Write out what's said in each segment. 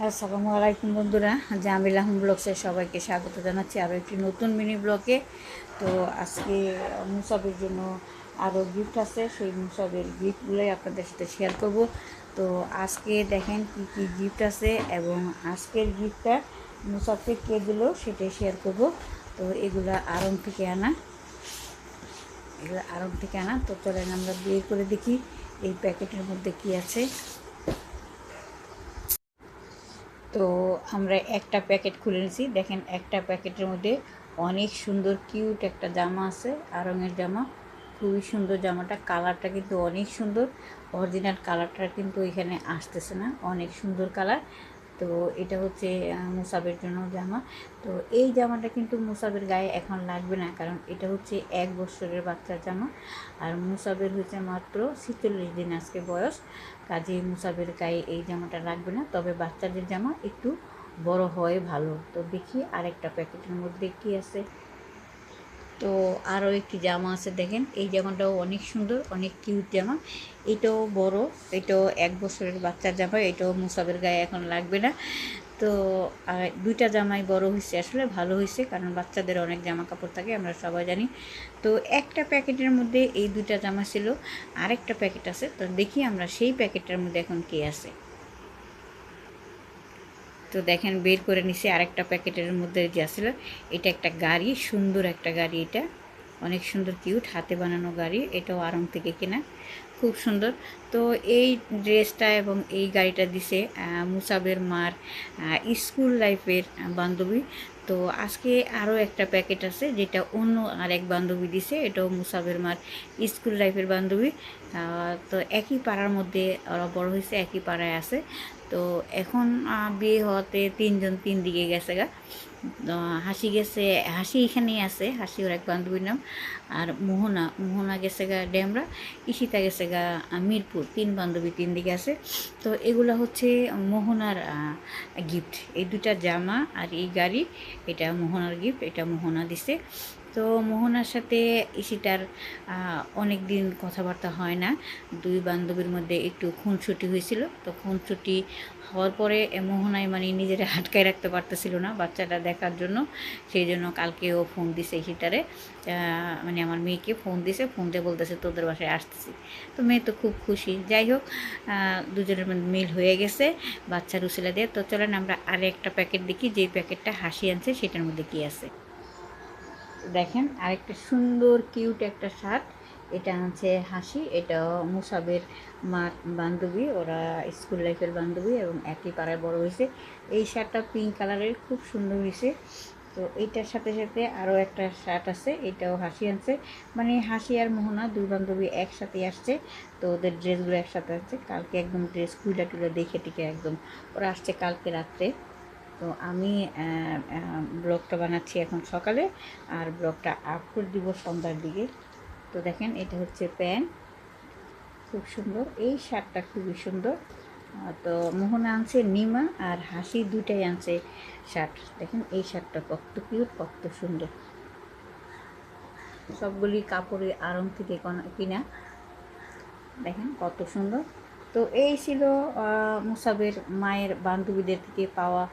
আসসালামু আলাইকুম বন্ধুরা, জামিল আহম ব্লগসে সবাইকে স্বাগত জানাচ্ছি আরও একটি নতুন মিনি ব্লগে। তো আজকে মুসাবের জন্য আরও গিফট আছে, সেই মুসাবের গিফটগুলোই আপনাদের সাথে শেয়ার করব। তো আজকে দেখেন কি কি গিফট আছে এবং আজকের গিফটটা মুসাবকে কে দিল সেটাই শেয়ার করব। তো এগুলো আড়ং থেকে আনা। তো চলেন আমরা বের করে দেখি এই প্যাকেটের মধ্যে কি আছে। তো আমরা একটা প্যাকেট খুলে নিয়েছি, দেখেন একটা প্যাকেটের মধ্যে অনেক সুন্দর কিউট একটা জামা আছে, আড়ংয়ের জামা। খুবই সুন্দর জামাটা, কালারটা কিন্তু অনেক সুন্দর। অরিজিনাল কালারটা কিন্তু এখানে আসতেছে না, অনেক সুন্দর কালার। তো এটা হচ্ছে মুসাবের জন্য জামা। তো এই জামাটা কিন্তু মুসাবের গায়ে এখন লাগবে না, কারণ এটা হচ্ছে 1 বছরের বাচ্চার জামা। আর মুসাবের হচ্ছে মাত্র 46 দিন আজকে বয়স, কাজেই মুসাবের গায়ে এই জামাটা লাগবে না। তবে বাচ্চাদের জামা একটু বড় হয় ভালো। তো দেখি আরেকটা প্যাকেটের মধ্যে কী আছে। তো আরও একটি জামা আছে, দেখেন এই জামাটাও অনেক সুন্দর, অনেক কিউট জামা। এটাও বড়, এটাও 1 বছরের বাচ্চার জামা, এটাও মুসাবের গায়ে এখন লাগবে না। তো দুইটা জামাই বড় হয়েছে, আসলে ভালো হয়েছে, কারণ বাচ্চাদের অনেক জামা কাপড় থাকে, আমরা সবাই জানি। তো একটা প্যাকেটের মধ্যে এই দুইটা জামা ছিল, আরেকটা প্যাকেট আছে। তো দেখি আমরা সেই প্যাকেটের মধ্যে এখন কী আছে। তো দেখেন বের করে নিছি আরেকটা প্যাকেটের মধ্যে যে আসছিল, এটা একটা গাড়ি, সুন্দর একটা গাড়ি, এটা অনেক সুন্দর কিউট হাতে বানানো গাড়ি, এটাও আড়ং থেকে কেনা, খুব সুন্দর। তো এই ড্রেসটা এবং এই গাড়িটা দিছে মুসাবের মার স্কুল লাইফের বান্ধবী। তো আজকে আরও একটা প্যাকেট আছে, যেটা অন্য আরেক বান্ধবী দিছে, এটাও মুসাবের মার স্কুল লাইফের বান্ধবী। তো একই পাড়ার মধ্যে ওরা বড় হয়েছে, একই পাড়ায় আছে। তো এখন বিয়ে হওয়াতে 3 জন 3 দিকে গেছে গা। হাসি গেছে, হাসি এখানেই আছে, হাসি ওর এক বান্ধবীর নাম। আর মোহনা গেছে গা ডেমরা, ঈশিতা গেছে গা মিরপুর। 3 বান্ধবী 3 দিকে আছে। তো এগুলো হচ্ছে মোহনার গিফট, এই দুটা জামা আর এই গাড়ি, এটা মোহনার গিফট, এটা মোহনা দিছে। তো মোহনার সাথে ঈশিতার অনেক দিন কথাবার্তা হয় না, দুই বান্ধবীর মধ্যে একটু খুনসুটি হয়েছিল। তো খুনসুটি হওয়ার পরে মোহনায় মানে নিজেরা আটকায় রাখতে পারতেছিল না বাচ্চাটা দেখার জন্য, সেই জন্য কালকেও ফোন দিছে ঈশিতারে, মানে আমার মেয়েকে ফোন দিছে, ফোন দিয়ে বলতেছে তোদের বাসায় আসতেছি। তো মেয়ে তো খুব খুশি। যাই হোক, দুজনের মধ্যে মিল হয়ে গেছে বাচ্চার উসিলা দিয়ে। তো চলেন আমরা আরেকটা প্যাকেট দেখি, যেই প্যাকেটটা হাসি আনছে সেটার মধ্যে কী আছে। দেখেন আরেকটা সুন্দর কিউট একটা শার্ট, এটা আনছে হাসি, এটা মুসাবের মা বান্ধবী, ওরা স্কুল লাইফের বান্ধবী এবং একই পাড়ায় বড় হয়েছে। এই শার্টটা পিঙ্ক কালারের, খুব সুন্দর হয়েছে। তো এইটার সাথে সাথে আরও একটা শার্ট আছে, এটাও হাসি আনছে, মানে হাসি আর মোহনা দুই বান্ধবী একসাথে আসছে। তো ওদের ড্রেসগুলো একসাথে আসছে, কালকে একদম ড্রেস খুলে টুলে দেখে টিকে একদম ওরা আসছে কালকে রাত্রে। তো আমি ব্লগটা বানাচ্ছি এখন সকালে, আর ব্লগটা আপলোড দিব সন্ধ্যার দিকে। তো দেখেন এটা হচ্ছে প্যান্ট, খুব সুন্দর, এই শার্টটা খুবই সুন্দর। তো মোহনা আনছে নিমা আর হাসি দুইটাই আনছে শার্ট। দেখেন এই শার্টটা কত কিউট, কত সুন্দর, সবগুলি কাপড়ে আড়ং থেকে কিনা, দেখেন কত সুন্দর। তো এই ছিল মুসাবের মায়ের বান্ধবীদের থেকে পাওয়া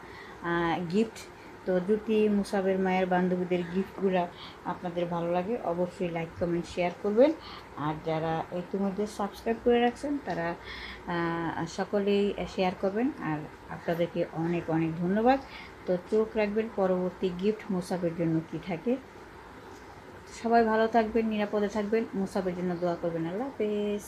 গিফট। তো যদি মুসাবের মায়ের বান্ধবীদের গিফটগুলো আপনাদের ভালো লাগে, অবশ্যই লাইক কমেন্ট শেয়ার করবেন। আর যারা ইতিমধ্যে সাবস্ক্রাইব করে রাখছেন তারা সকলেই শেয়ার করবেন। আর আপনাদেরকে অনেক অনেক ধন্যবাদ। তো চোখ রাখবেন পরবর্তী গিফট মুসাবের জন্য কি থাকে। সবাই ভালো থাকবেন, নিরাপদে থাকবেন, মুসাবের জন্য দোয়া করবেন। আল্লাহ হাফেজ।